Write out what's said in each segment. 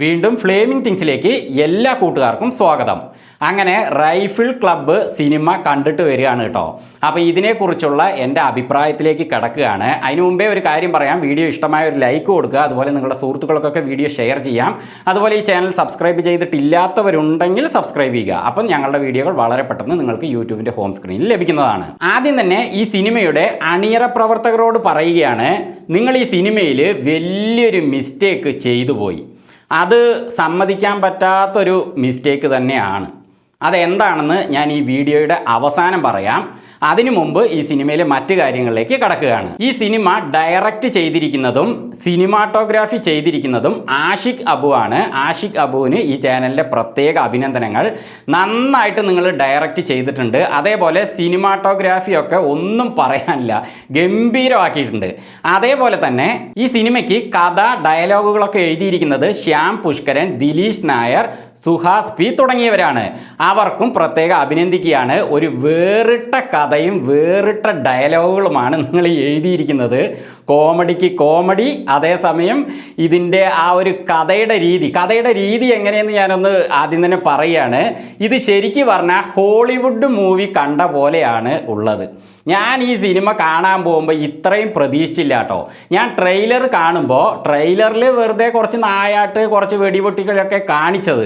വീണ്ടും ഫ്ലേമിംഗ് തിങ്സിലേക്ക് എല്ലാ കൂട്ടുകാർക്കും സ്വാഗതം. അങ്ങനെ റൈഫിൾ ക്ലബ്ബ് സിനിമ കണ്ടിട്ട് വരികയാണ് കേട്ടോ. അപ്പോൾ ഇതിനെക്കുറിച്ചുള്ള എൻ്റെ അഭിപ്രായത്തിലേക്ക് കിടക്കുകയാണ്. അതിനു മുമ്പേ ഒരു കാര്യം പറയാം, വീഡിയോ ഇഷ്ടമായ ഒരു ലൈക്ക് കൊടുക്കുക, അതുപോലെ നിങ്ങളുടെ സുഹൃത്തുക്കൾക്കൊക്കെ വീഡിയോ ഷെയർ ചെയ്യാം. അതുപോലെ ഈ ചാനൽ സബ്സ്ക്രൈബ് ചെയ്തിട്ടില്ലാത്തവരുണ്ടെങ്കിൽ സബ്സ്ക്രൈബ് ചെയ്യുക. അപ്പം ഞങ്ങളുടെ വീഡിയോകൾ വളരെ പെട്ടെന്ന് നിങ്ങൾക്ക് യൂട്യൂബിൻ്റെ ഹോം സ്ക്രീനിൽ ലഭിക്കുന്നതാണ്. ആദ്യം തന്നെ ഈ സിനിമയുടെ അണിയറ പ്രവർത്തകരോട് പറയുകയാണ്, നിങ്ങൾ ഈ സിനിമയിൽ വലിയൊരു മിസ്റ്റേക്ക് ചെയ്തു പോയി. അത് സമ്മതിക്കാൻ പറ്റാത്തൊരു മിസ്റ്റേക്ക് തന്നെയാണ്. അതെന്താണെന്ന് ഞാൻ ഈ വീഡിയോയുടെ അവസാനം പറയാം. അതിനു മുമ്പ് ഈ സിനിമയിലെ മറ്റു കാര്യങ്ങളിലേക്ക് കടക്കുകയാണ്. ഈ സിനിമ ഡയറക്റ്റ് ചെയ്തിരിക്കുന്നതും സിനിമാറ്റോഗ്രാഫി ചെയ്തിരിക്കുന്നതും ആഷിഖ് അബു ആണ്. ആഷിഖ് അബുവിന് ഈ ചാനലിലെ പ്രത്യേക അഭിനന്ദനങ്ങൾ. നന്നായിട്ട് നിങ്ങൾ ഡയറക്റ്റ് ചെയ്തിട്ടുണ്ട്. അതേപോലെ സിനിമാറ്റോഗ്രാഫി ഒക്കെ ഒന്നും പറയാനില്ല, ഗംഭീരമാക്കിയിട്ടുണ്ട്. അതേപോലെ തന്നെ ഈ സിനിമയ്ക്ക് കഥ ഡയലോഗുകളൊക്കെ എഴുതിയിരിക്കുന്നത് ശ്യാം പുഷ്കരൻ, ദിലീഷ് നായർ, സുഹാസ് പി തുടങ്ങിയവരാണ്. അവർക്കും പ്രത്യേക അഭിനന്ദിക്കുകയാണ്. ഒരു വേറിട്ട കഥയും വേറിട്ട ഡയലോഗുകളുമാണ് നിങ്ങൾ എഴുതിയിരിക്കുന്നത്. കോമഡിക്ക് കോമഡി, അതേസമയം ഇതിൻ്റെ ആ ഒരു കഥയുടെ രീതി എങ്ങനെയെന്ന് ഞാനൊന്ന് ആദ്യം തന്നെ പറയുകയാണ്. ഇത് ശരിക്കും പറഞ്ഞാൽ ഹോളിവുഡ് മൂവി കണ്ട പോലെയാണ് ഉള്ളത്. ഞാൻ ഈ സിനിമ കാണാൻ പോകുമ്പോൾ ഇത്രയും പ്രതീക്ഷിച്ചില്ല കേട്ടോ. ഞാൻ ട്രെയിലർ കാണുമ്പോൾ ട്രെയിലറിൽ വെറുതെ കുറച്ച് നായാട്ട്, കുറച്ച് വെടിപൊട്ടികളൊക്കെ കാണിച്ചത്.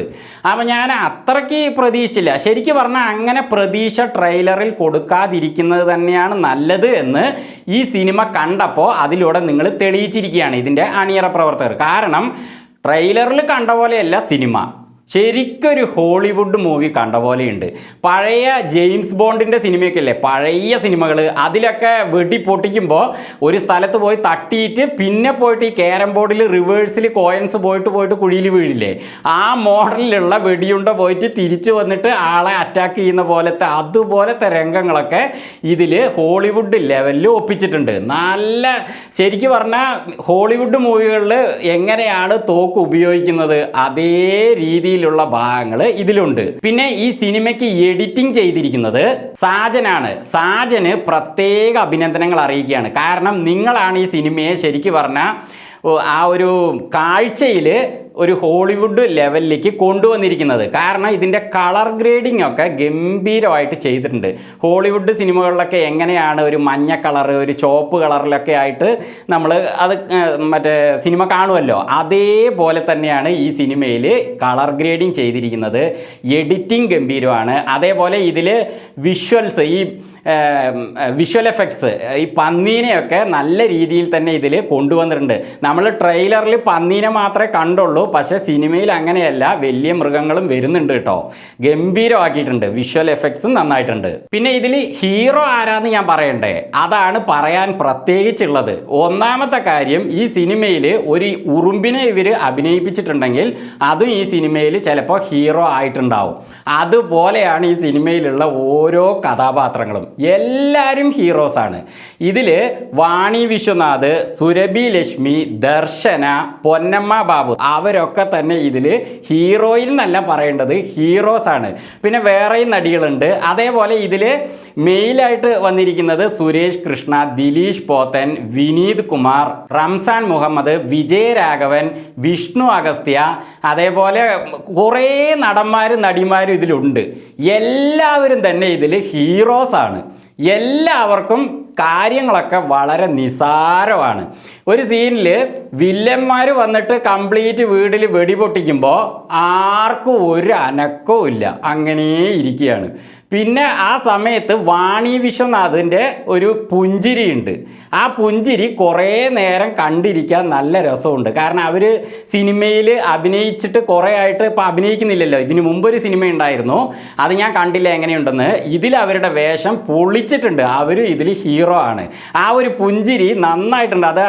അപ്പോൾ ഞാൻ അത്രയ്ക്ക് പ്രതീക്ഷിച്ചില്ല. ശരിക്കും പറഞ്ഞാൽ അങ്ങനെ പ്രതീക്ഷ ട്രെയിലറിൽ കൊടുക്കാതിരിക്കുന്നത് തന്നെയാണ് നല്ലത് എന്ന് ഈ സിനിമ കണ്ടപ്പോൾ അതിലൂടെ നിങ്ങൾ തെളിയിച്ചിരിക്കുകയാണ് ഇതിൻ്റെ അണിയറ പ്രവർത്തകർ. കാരണം ട്രെയിലറിൽ കണ്ട പോലെയല്ല സിനിമ, ശരിക്കൊരു ഹോളിവുഡ് മൂവി കണ്ട പോലെയുണ്ട്. പഴയ ജെയിംസ് ബോണ്ടിൻ്റെ സിനിമയൊക്കെ അല്ലേ, പഴയ സിനിമകൾ, അതിലൊക്കെ വെടി പൊട്ടിക്കുമ്പോൾ ഒരു സ്ഥലത്ത് പോയി തട്ടിയിട്ട് പിന്നെ പോയിട്ട് ഈ ക്യാരം ബോർഡിൽ റിവേഴ്സിൽ കോയിൻസ് പോയിട്ട് കുഴിയിൽ വീഴില്ലേ, ആ മോഡലിലുള്ള വെടിയുണ്ട പോയിട്ട് തിരിച്ചു വന്നിട്ട് ആളെ അറ്റാക്ക് ചെയ്യുന്ന പോലത്തെ അതുപോലത്തെ രംഗങ്ങളൊക്കെ ഇതിൽ ഹോളിവുഡ് ലെവലിൽ ഒപ്പിച്ചിട്ടുണ്ട്. നല്ല ശരിക്കും പറഞ്ഞാൽ ഹോളിവുഡ് മൂവികളിൽ എങ്ങനെയാണ് തോക്ക് ഉപയോഗിക്കുന്നത് അതേ രീതിയിൽ ഭാഗങ്ങൾ ഇതിലുണ്ട്. പിന്നെ ഈ സിനിമയ്ക്ക് എഡിറ്റിംഗ് ചെയ്തിരിക്കുന്നത് സാജനാണ്. സാജന് പ്രത്യേക അഭിനന്ദനങ്ങൾ അറിയിക്കുകയാണ്. കാരണം നിങ്ങളാണ് ഈ സിനിമയെ ശരിക്കും പറഞ്ഞാൽ ആ ഒരു കാഴ്ചയിൽ ഒരു ഹോളിവുഡ് ലെവലിലേക്ക് കൊണ്ടുവന്നിരിക്കുന്നത്. കാരണം ഇതിൻ്റെ കളർ ഗ്രേഡിംഗ് ഒക്കെ ഗംഭീരമായിട്ട് ചെയ്തിട്ടുണ്ട്. ഹോളിവുഡ് സിനിമകളിലൊക്കെ എങ്ങനെയാണ് ഒരു മഞ്ഞ കളർ, ഒരു ചുവപ്പ് കളറിലൊക്കെ ആയിട്ട് നമ്മൾ അത് മറ്റേ സിനിമ കാണുമല്ലോ, അതേപോലെ തന്നെയാണ് ഈ സിനിമയിൽ കളർ ഗ്രേഡിംഗ് ചെയ്തിരിക്കുന്നത്. എഡിറ്റിംഗ് ഗംഭീരമാണ്. അതേപോലെ ഇതിൽ വിഷ്വൽസ്, ഈ വിഷ്വൽ എഫക്ട്സ്, ഈ പന്നീനെയൊക്കെ നല്ല രീതിയിൽ തന്നെ ഇതിൽ കൊണ്ടുവന്നിട്ടുണ്ട്. നമ്മൾ ട്രെയിലറിൽ പന്നീനെ മാത്രമേ കണ്ടുള്ളൂ, പക്ഷേ സിനിമയിൽ അങ്ങനെയല്ല, വലിയ മൃഗങ്ങളും വരുന്നുണ്ട് കേട്ടോ. ഗംഭീരമാക്കിയിട്ടുണ്ട്. വിഷ്വൽ എഫക്ട്സും നന്നായിട്ടുണ്ട്. പിന്നെ ഇതിൽ ഹീറോ ആരാന്ന് ഞാൻ പറയണ്ടേ, അതാണ് പറയാൻ പ്രത്യേകിച്ചുള്ളത്. ഒന്നാമത്തെ കാര്യം, ഈ സിനിമയിൽ ഒരു ഉറുമ്പിനെ ഇവർ അഭിനയിപ്പിച്ചിട്ടുണ്ടെങ്കിൽ അതും ഈ സിനിമയിൽ ചിലപ്പോൾ ഹീറോ ആയിട്ടുണ്ടാവും. അതുപോലെയാണ് ഈ സിനിമയിലുള്ള ഓരോ കഥാപാത്രങ്ങളും, എല്ലാവരും ഹീറോസാണ്. ഇതിൽ വാണി വിശ്വനാഥ്, സുരഭി ലക്ഷ്മി, ദർശന, പൊന്നമ്മ ബാബു അവരൊക്കെ തന്നെ ഇതിൽ ഹീറോയിൽ എന്നല്ല പറയേണ്ടത്, ഹീറോസാണ്. പിന്നെ വേറെയും നടികളുണ്ട്. അതേപോലെ ഇതിൽ മെയിലായിട്ട് വന്നിരിക്കുന്നത് സുരേഷ് കൃഷ്ണ, ദിലീഷ് പോത്തൻ, വിനീത് കുമാർ, റംസാൻ മുഹമ്മദ്, വിജയരാഘവൻ, വിഷ്ണു അഗസ്ത്യ, അതേപോലെ കുറേ നടന്മാരും നടിമാരും ഇതിലുണ്ട്. എല്ലാവരും തന്നെ ഇതിൽ ഹീറോസാണ്. എല്ലാവർക്കും കാര്യങ്ങളൊക്കെ വളരെ നിസാരമാണ്. ഒരു സീനിൽ വില്ലന്മാർ വന്നിട്ട് കംപ്ലീറ്റ് വീട്ടിൽ വെടിപൊട്ടിക്കുമ്പോൾ ആർക്കും ഒരു അനക്കവും ഇല്ല, അങ്ങനെ ഇരിക്കുകയാണ്. പിന്നെ ആ സമയത്ത് വാണി വിശ്വനാഥിൻ്റെ ഒരു പുഞ്ചിരിയുണ്ട്. ആ പുഞ്ചിരി കുറേ നേരം കണ്ടിരിക്കാൻ നല്ല രസമുണ്ട്. കാരണം അവർ സിനിമയിൽ അഭിനയിച്ചിട്ട് കുറേ ആയിട്ട് ഇപ്പോൾ അഭിനയിക്കുന്നില്ലല്ലോ. ഇതിന് മുമ്പൊരു സിനിമ ഉണ്ടായിരുന്നു, അത് ഞാൻ കണ്ടില്ല എങ്ങനെയുണ്ടെന്ന്. ഇതിൽ അവരുടെ വേഷം പൊളിച്ചിട്ടുണ്ട്. അവർ ഇതിൽ ഹീറോ ആണ്. ആ ഒരു പുഞ്ചിരി നന്നായിട്ടുണ്ട്. അത്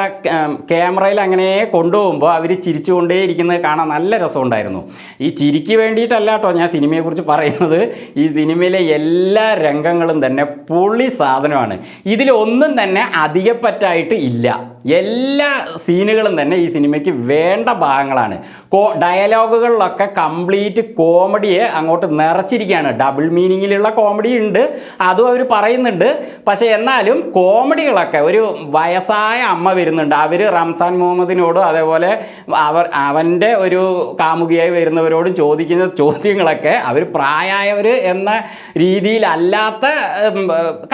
ക്യാമറയിൽ അങ്ങനെ കൊണ്ടുപോകുമ്പോൾ അവർ ചിരിച്ചുകൊണ്ടേയിരിക്കുന്നത് കാണാൻ നല്ല രസമുണ്ടായിരുന്നു. ഈ ചിരിക്ക് വേണ്ടിയിട്ടല്ല കേട്ടോ ഞാൻ സിനിമയെക്കുറിച്ച് പറയുന്നത്. ഈ സിനിമയിലെ എല്ലാ രംഗങ്ങളും തന്നെ പൊളി സാധനമാണ്. ഇതിലൊന്നും തന്നെ അധികപ്പറ്റായിട്ട് ഇല്ല. എല്ലാ സീനുകളും തന്നെ ഈ സിനിമയ്ക്ക് വേണ്ട ഭാഗങ്ങളാണ്. ഡയലോഗുകളിലൊക്കെ കംപ്ലീറ്റ് കോമഡിയെ അങ്ങോട്ട് നിറച്ചിരിക്കുകയാണ്. ഡബിൾ മീനിങ്ങിലുള്ള കോമഡി ഉണ്ട്, അതും അവർ പറയുന്നുണ്ട്. പക്ഷേ എന്നാലും കോമഡികളൊക്കെ, ഒരു വയസ്സായ അമ്മ വരുന്നുണ്ട്, അവർ റംസാൻ മുഹമ്മദിനോടും അതേപോലെ അവൻ്റെ ഒരു കാമുകിയായി വരുന്നവരോടും ചോദിക്കുന്ന ചോദ്യങ്ങളൊക്കെ അവർ പ്രായമായവർ എന്ന രീതിയിലല്ലാത്ത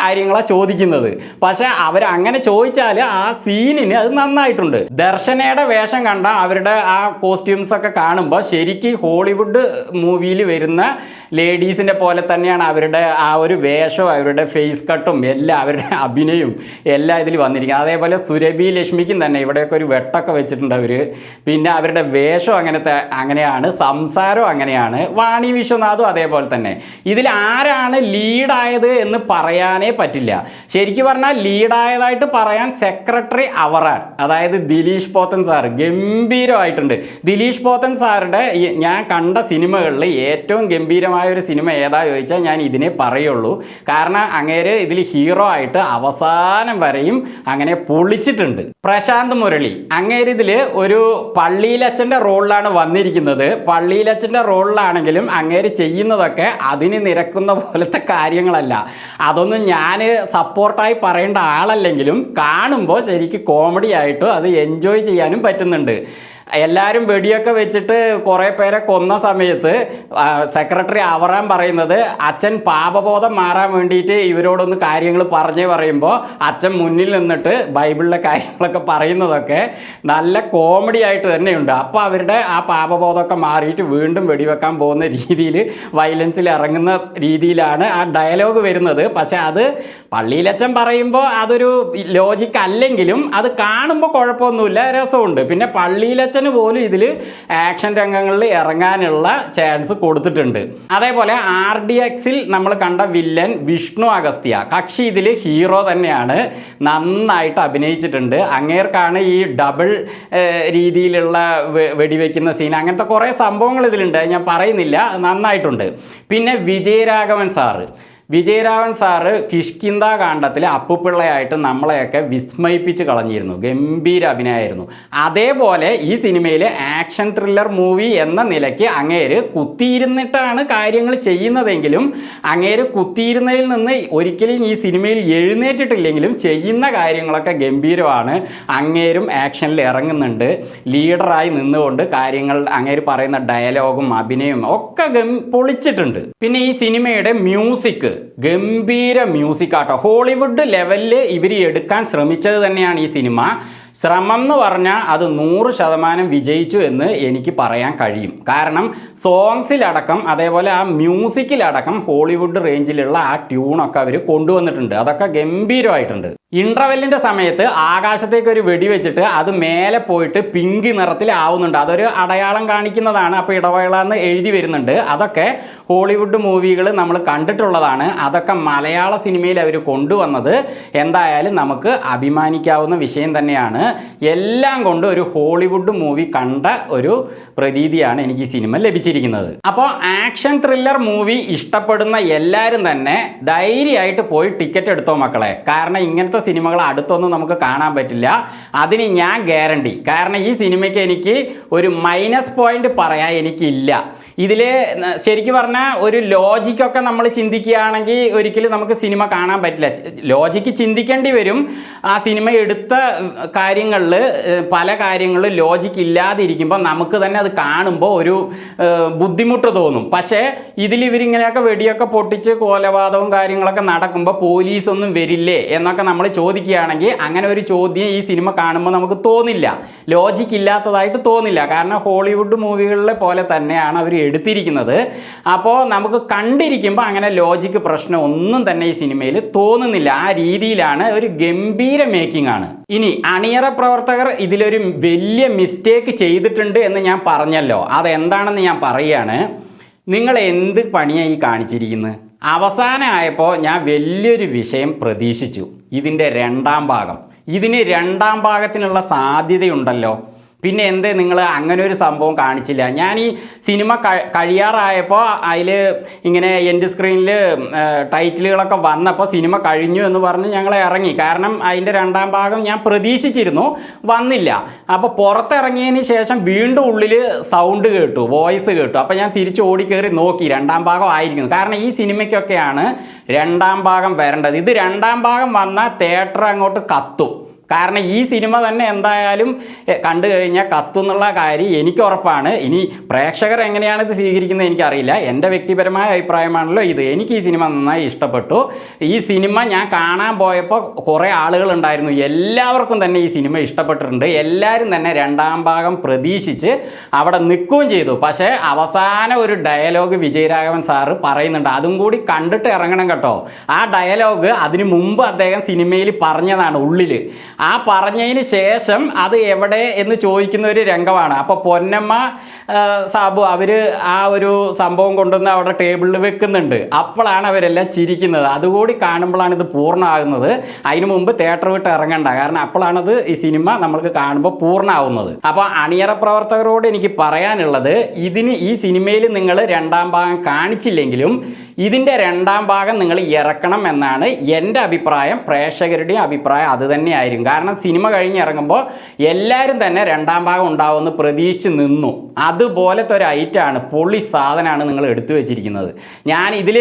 കാര്യങ്ങളാണ് ചോദിക്കുന്നത്. പക്ഷെ അവരങ്ങനെ ചോദിച്ചാൽ ആ സീനിന് അത് നന്നായിട്ടുണ്ട്. ദർശനയുടെ വേഷം കണ്ട അവരുടെ ആ കോസ്റ്റ്യൂംസ് ഒക്കെ കാണുമ്പോൾ ശരിക്കും ഹോളിവുഡ് മൂവിയിൽ വരുന്ന ലേഡീസിൻ്റെ പോലെ തന്നെയാണ് അവരുടെ ആ ഒരു വേഷവും അവരുടെ ഫേസ് കട്ടും എല്ലാം, അവരുടെ അഭിനയവും എല്ലാം ഇതിൽ വന്നിരിക്കുന്നത്. അതേപോലെ സുരഭി ലക്ഷ്മിക്കും തന്നെ ഇവിടെയൊക്കെ ഒരു വെട്ടൊക്കെ വെച്ചിട്ടുണ്ട് അവർ. പിന്നെ അവരുടെ വേഷം അങ്ങനെയാണ്, സംസാരവും അങ്ങനെയാണ്. വാണി വിശ്വനാഥും അതേപോലെ തന്നെ. ഇതിൽ ആരാണ് ലീഡായത് എന്ന് പറയാനേ പറ്റില്ല. ശരിക്കും പറഞ്ഞാൽ ലീഡായതായിട്ട് പറയാൻ സെക്രട്ടറി അവറാൻ, അതായത് ദിലീഷ് പോത്തൻ സാറ് ഗംഭീരമായിട്ടുണ്ട്. ദിലീഷ് പോത്തൻ സാറുടെ ഞാൻ കണ്ട സിനിമകളിൽ ഏറ്റവും ഗംഭീരമായ ഒരു സിനിമ ഏതാ ചോദിച്ചാൽ ഞാൻ ഇതിനെ പറയുള്ളൂ. കാരണം അങ്ങേര് ഇതിൽ ഹീറോ ആയിട്ട് അവസാനം വരെയും അങ്ങനെ പൊളിച്ചിട്ടുണ്ട്. പ്രശാന്ത് മുരളി അങ്ങേര് ഇതിൽ ഒരു പള്ളിയിലച്ഛൻ്റെ റോളിലാണ് വന്നിരിക്കുന്നത്. പള്ളിയിലച്ഛൻ്റെ റോളിലാണെങ്കിലും അങ്ങേര് ചെയ്യുന്നതൊക്കെ അതിന് നിരക്കുന്ന പോലത്തെ കാര്യങ്ങളല്ല. അതൊന്നും ഞാൻ സപ്പോർട്ടായി പറയേണ്ട ആളല്ലെങ്കിലും കാണുമ്പോൾ ശരിക്കും കോമഡി ആയിട്ടും അത് എൻജോയ് ചെയ്യാനും പറ്റുന്നുണ്ട്. എല്ലാവരും വെടിയൊക്കെ വെച്ചിട്ട് കുറേ പേരെ കൊന്ന സമയത്ത് സെക്രട്ടറി അവറാൻ പറയുന്നത് അച്ഛൻ പാപബോധം മാറാൻ വേണ്ടിയിട്ട് ഇവരോടൊന്ന് കാര്യങ്ങൾ പറയുമ്പോൾ അച്ഛൻ മുന്നിൽ നിന്നിട്ട് ബൈബിളിലെ കാര്യങ്ങളൊക്കെ പറയുന്നതൊക്കെ നല്ല കോമഡി ആയിട്ട് തന്നെയുണ്ട്. അപ്പോൾ അവരുടെ ആ പാപബോധമൊക്കെ മാറിയിട്ട് വീണ്ടും വെടിവെക്കാൻ പോകുന്ന രീതിയിൽ വയലൻസിൽ ഇറങ്ങുന്ന രീതിയിലാണ് ആ ഡയലോഗ് വരുന്നത്. പക്ഷേ അത് പള്ളിയിലച്ഛൻ പറയുമ്പോൾ അതൊരു ലോജിക്ക് അല്ലെങ്കിലും അത് കാണുമ്പോൾ കുഴപ്പമൊന്നുമില്ല, രസമുണ്ട്. പിന്നെ പള്ളിയിലച്ഛൻ പോലും ഇതിൽ ആക്ഷൻ രംഗങ്ങളിൽ ഇറങ്ങാനുള്ള ചാൻസ് കൊടുത്തിട്ടുണ്ട്. അതേപോലെ RDXൽ നമ്മൾ കണ്ട വില്ലൻ വിഷ്ണു അഗസ്ത്യ കക്ഷി ഇതിൽ ഹീറോ തന്നെയാണ്, നന്നായിട്ട് അഭിനയിച്ചിട്ടുണ്ട്. അങ്ങേർക്കാണ് ഈ ഡബിൾ രീതിയിലുള്ള വെടിവെക്കുന്ന സീൻ, അങ്ങനത്തെ കുറേ സംഭവങ്ങൾ ഇതിലുണ്ട്, ഞാൻ പറയുന്നില്ല, നന്നായിട്ടുണ്ട്. പിന്നെ വിജയരാഘവൻ സാറ് കിഷ്കിന്ദ കാണ്ഡത്തിൽ അപ്പുപിള്ളയായിട്ട് നമ്മളെയൊക്കെ വിസ്മയിപ്പിച്ച് കളഞ്ഞിരുന്നു. ഗംഭീര അഭിനയമായിരുന്നു. അതേപോലെ ഈ സിനിമയിൽ ആക്ഷൻ ത്രില്ലർ മൂവി എന്ന നിലയ്ക്ക് അങ്ങേര് കുത്തിയിരുന്നിട്ടാണ് കാര്യങ്ങൾ ചെയ്യുന്നതെങ്കിലും അങ്ങേര് കുത്തിയിരുന്നതിൽ നിന്ന് ഒരിക്കലും ഈ സിനിമയിൽ എഴുന്നേറ്റിട്ടില്ലെങ്കിലും ചെയ്യുന്ന കാര്യങ്ങളൊക്കെ ഗംഭീരമാണ്. അങ്ങേരും ആക്ഷനിൽ ഇറങ്ങുന്നുണ്ട്, ലീഡറായി നിന്നുകൊണ്ട് കാര്യങ്ങൾ അങ്ങേര് പറയുന്ന ഡയലോഗും അഭിനയവും ഒക്കെ പൊളിച്ചിട്ടുണ്ട്. പിന്നെ ഈ സിനിമയുടെ മ്യൂസിക് ഗംഭീര മ്യൂസിക്കാട്ടോ. ഹോളിവുഡ് ലെവലിൽ ഇവർ എടുക്കാൻ ശ്രമിച്ചത് തന്നെയാണ് ഈ സിനിമ. ശ്രമം എന്ന് പറഞ്ഞാൽ അത് 100% വിജയിച്ചു എന്ന് എനിക്ക് പറയാൻ കഴിയും. കാരണം സോങ്സിലടക്കം അതേപോലെ ആ മ്യൂസിക്കിലടക്കം ഹോളിവുഡ് റേഞ്ചിലുള്ള ആ ട്യൂണൊക്കെ അവർ കൊണ്ടുവന്നിട്ടുണ്ട്. അതൊക്കെ ഗംഭീരമായിട്ടുണ്ട്. ഇൻ്റർവെല്ലിൻ്റെ സമയത്ത് ആകാശത്തേക്ക് ഒരു വെടി വെച്ചിട്ട് അത് മേലെ പോയിട്ട് പിങ്ക് നിറത്തിലാവുന്നുണ്ട്. അതൊരു അടയാളം കാണിക്കുന്നതാണ്. അപ്പോൾ ഇടവേള എന്ന് എഴുതി വരുന്നുണ്ട്. അതൊക്കെ ഹോളിവുഡ് മൂവികൾ നമ്മൾ കണ്ടിട്ടുള്ളതാണ്. അതൊക്കെ മലയാള സിനിമയിൽ അവർ കൊണ്ടുവന്നത് എന്തായാലും നമുക്ക് അഭിമാനിക്കാവുന്ന വിഷയം തന്നെയാണ്. എല്ലാം കൊണ്ട് ഒരു ഹോളിവുഡ് മൂവി കണ്ട ഒരു പ്രതീതിയാണ് എനിക്ക് ഈ സിനിമ ലഭിച്ചിരിക്കുന്നത്. അപ്പോൾ ആക്ഷൻ ത്രില്ലർ മൂവി ഇഷ്ടപ്പെടുന്ന എല്ലാവരും തന്നെ ധൈര്യമായിട്ട് പോയി ടിക്കറ്റ് എടുത്തോ മക്കളെ. കാരണം ഇങ്ങനത്തെ സിനിമകൾ അടുത്തൊന്നും നമുക്ക് കാണാൻ പറ്റില്ല, അതിന് ഞാൻ ഗ്യാരണ്ടി. കാരണം ഈ സിനിമയ്ക്ക് എനിക്ക് ഒരു മൈനസ് പോയിന്റ് പറയാൻ എനിക്കില്ല. ഇതിൽ ശരിക്കും പറഞ്ഞാൽ ഒരു ലോജിക്കൊക്കെ നമ്മൾ ചിന്തിക്കുകയാണെങ്കിൽ ഒരിക്കലും നമുക്ക് സിനിമ കാണാൻ പറ്റില്ല. ലോജിക്ക് ചിന്തിക്കേണ്ടി വരും. ആ സിനിമ എടുത്ത കാര്യങ്ങളിൽ പല കാര്യങ്ങളിലും ലോജിക്ക് ഇല്ലാതിരിക്കുമ്പോൾ നമുക്ക് തന്നെ അത് കാണുമ്പോൾ ഒരു ബുദ്ധിമുട്ട് തോന്നും. പക്ഷേ ഇതിൽ ഇവരിങ്ങനെയൊക്കെ വെടിയൊക്കെ പൊട്ടിച്ച് കൊലപാതകവും കാര്യങ്ങളൊക്കെ നടക്കുമ്പോൾ പോലീസൊന്നും വരില്ലേ എന്നൊക്കെ നമ്മൾ ചോദിക്കുകയാണെങ്കിൽ അങ്ങനെ ഒരു ചോദ്യം ഈ സിനിമ കാണുമ്പോൾ നമുക്ക് തോന്നില്ല, ലോജിക്ക് ഇല്ലാത്തതായിട്ട് തോന്നില്ല. കാരണം ഹോളിവുഡ് മൂവികളിലെ പോലെ തന്നെയാണ് അവർ എടുത്തിരിക്കുന്നത്. അപ്പോൾ നമുക്ക് കണ്ടിരിക്കുമ്പോൾ അങ്ങനെ ലോജിക്ക് പ്രശ്നം ഒന്നും തന്നെ ഈ സിനിമയിൽ തോന്നുന്നില്ല. ആ രീതിയിലാണ്, ഒരു ഗംഭീര മേക്കിംഗ് ആണ്. ഇനി അണിയറ പ്രവർത്തകർ ഇതിലൊരു വലിയ മിസ്റ്റേക്ക് ചെയ്തിട്ടുണ്ട് എന്ന് ഞാൻ പറഞ്ഞല്ലോ, അതെന്താണെന്ന് ഞാൻ പറയുകയാണ്. നിങ്ങൾ എന്ത് പണിയായി കാണിച്ചിരിക്കുന്നത്? അവസാനമായപ്പോൾ ഞാൻ വലിയൊരു വിഷയം പ്രതീക്ഷിച്ചു, ഇതിൻ്റെ രണ്ടാം ഭാഗം. ഇതിന് രണ്ടാം ഭാഗത്തിനുള്ള സാധ്യതയുണ്ടല്ലോ. പിന്നെ എന്തേ നിങ്ങൾ അങ്ങനെ ഒരു സംഭവം കാണിച്ചില്ല? ഞാൻ ഈ സിനിമ കഴിയാറായപ്പോൾ അതിൽ ഇങ്ങനെ എൻഡ് സ്ക്രീനിൽ ടൈറ്റിലുകളൊക്കെ വന്നപ്പോൾ സിനിമ കഴിഞ്ഞു എന്ന് പറഞ്ഞ് ഞങ്ങൾ ഇറങ്ങി. കാരണം അതിൻ്റെ രണ്ടാം ഭാഗം ഞാൻ പ്രതീക്ഷിച്ചിരുന്നു, വന്നില്ല. അപ്പോൾ പുറത്തിറങ്ങിയതിന് ശേഷം വീണ്ടും ഉള്ളിൽ സൗണ്ട് കേട്ടു, വോയിസ് കേട്ടു. അപ്പോൾ ഞാൻ തിരിച്ച് ഓടിക്കയറി നോക്കി, രണ്ടാം ഭാഗം ആയിരിക്കുന്നു. കാരണം ഈ സിനിമയ്ക്കൊക്കെയാണ് രണ്ടാം ഭാഗം വരേണ്ടത്. ഇത് രണ്ടാം ഭാഗം വന്നാൽ തിയേറ്റർ അങ്ങോട്ട് കത്തും. കാരണം ഈ സിനിമ തന്നെ എന്തായാലും കണ്ടു കഴിഞ്ഞാൽ കത്തുന്നുള്ള കാര്യം എനിക്ക് ഉറപ്പാണ്. ഇനി പ്രേക്ഷകർ എങ്ങനെയാണ് ഇത് സ്വീകരിക്കുന്നത് എനിക്കറിയില്ല. എൻ്റെ വ്യക്തിപരമായ അഭിപ്രായമാണല്ലോ ഇത്. എനിക്ക് ഈ സിനിമ നന്നായി ഇഷ്ടപ്പെട്ടു. ഈ സിനിമ ഞാൻ കാണാൻ പോയപ്പോൾ കുറേ ആളുകളുണ്ടായിരുന്നു. എല്ലാവർക്കും തന്നെ ഈ സിനിമ ഇഷ്ടപ്പെട്ടിട്ടുണ്ട്. എല്ലാവരും തന്നെ രണ്ടാം ഭാഗം പ്രതീക്ഷിച്ച് അവിടെ നിൽക്കുകയും ചെയ്തു. പക്ഷേ അവസാന ഒരു ഡയലോഗ് വിജയരാഘവൻ സാറ് പറയുന്നുണ്ട്, അതും കൂടി കണ്ടിട്ട് ഇറങ്ങണം കേട്ടോ. ആ ഡയലോഗ് അതിനു മുമ്പ് അദ്ദേഹം സിനിമയിൽ പറഞ്ഞതാണ് ഉള്ളിൽ. ആ പറഞ്ഞതിന് ശേഷം അത് എവിടെ എന്ന് ചോദിക്കുന്ന ഒരു രംഗമാണ്. അപ്പോൾ പൊന്നമ്മ സാബു അവർ ആ ഒരു സംഭവം കൊണ്ടുവന്ന് അവിടെ ടേബിളിൽ വെക്കുന്നുണ്ട്. അപ്പോഴാണ് അവരെല്ലാം ചിരിക്കുന്നത്. അതുകൂടി കാണുമ്പോഴാണ് ഇത് പൂർണ്ണമാകുന്നത്. അതിന് മുമ്പ് തിയേറ്റർ വിട്ട് ഇറങ്ങണ്ട. കാരണം അപ്പോഴാണത് ഈ സിനിമ നമ്മൾക്ക് കാണുമ്പോൾ പൂർണ്ണമാവുന്നത്. അപ്പോൾ അണിയറ പ്രവർത്തകരോട് എനിക്ക് പറയാനുള്ളത്, ഈ സിനിമയിൽ നിങ്ങൾ രണ്ടാം ഭാഗം കാണിച്ചില്ലെങ്കിലും ഇതിൻ്റെ രണ്ടാം ഭാഗം നിങ്ങൾ ഇറക്കണം എന്നാണ് എൻ്റെ അഭിപ്രായം. പ്രേക്ഷകരുടെയും അഭിപ്രായം അത് തന്നെയായിരിക്കും. കാരണം സിനിമ കഴിഞ്ഞ് ഇറങ്ങുമ്പോൾ എല്ലാവരും തന്നെ രണ്ടാം ഭാഗം ഉണ്ടാവുമെന്ന് പ്രതീക്ഷിച്ച് നിന്നു. അതുപോലത്തെ ഒരു ഐറ്റമാണ്, പൊളി സാധനമാണ് നിങ്ങൾ എടുത്തു വെച്ചിരിക്കുന്നത്. ഞാൻ ഇതിൽ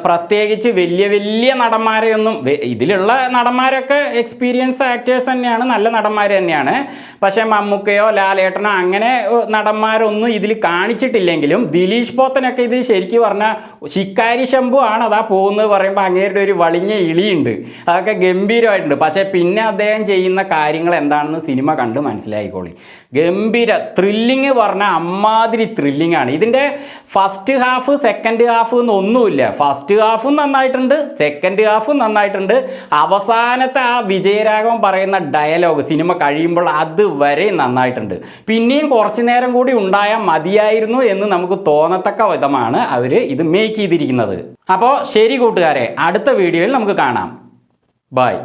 പ്രത്യേകിച്ച് വലിയ നടന്മാരെയൊന്നും, ഇതിലുള്ള നടന്മാരൊക്കെ എക്സ്പീരിയൻസ് ആക്ടേഴ്സ് തന്നെയാണ്, നല്ല നടന്മാർ തന്നെയാണ്. പക്ഷേ മമ്മൂക്കയോ ലാലേട്ടനോ അങ്ങനെ നടന്മാരൊന്നും ഇതിൽ കാണിച്ചിട്ടില്ലെങ്കിലും ദിലീഷ് പോത്തനൊക്കെ ഇത് ശരിക്കും പറഞ്ഞാൽ ശിക്കാരി ശംഭു ആണ് അതാ പോകുന്നത് പറയുമ്പോൾ അങ്ങേരുടെ ഒരു വളിഞ്ഞ ഇളിയുണ്ട്. അതൊക്കെ ഗംഭീരമായിട്ടുണ്ട്. പക്ഷേ പിന്നെ അദ്ദേഹം ചെയ്യുന്ന കാര്യങ്ങൾ എന്താണെന്ന് സിനിമ കണ്ട് മനസ്സിലായിക്കോളി. ഗംഭീര ത്രില്ലിങ് പറഞ്ഞാൽ അമ്മാതിരി ത്രില്ലിങ്ങാണ്. ഇതിൻ്റെ ഫസ്റ്റ് ഹാഫ് സെക്കൻഡ് ഹാഫ് എന്നൊന്നുമില്ല. ഫസ്റ്റ് ഹാഫും നന്നായിട്ടുണ്ട്, സെക്കൻഡ് ഹാഫും നന്നായിട്ടുണ്ട്. അവസാനത്തെ ആ വിജയരാഘവൻ പറയുന്ന ഡയലോഗ് സിനിമ കഴിയുമ്പോൾ അതുവരെ നന്നായിട്ടുണ്ട്. പിന്നെയും കുറച്ച് നേരം കൂടി ഉണ്ടായാൽ മതിയായിരുന്നു എന്ന് നമുക്ക് തോന്നത്തക്ക വിധമാണ് അവർ ഇത് മേക്ക് ചെയ്തിരിക്കുന്നത്. അപ്പോൾ ശരി കൂട്ടുകാരെ, അടുത്ത വീഡിയോയിൽ നമുക്ക് കാണാം. ബൈ.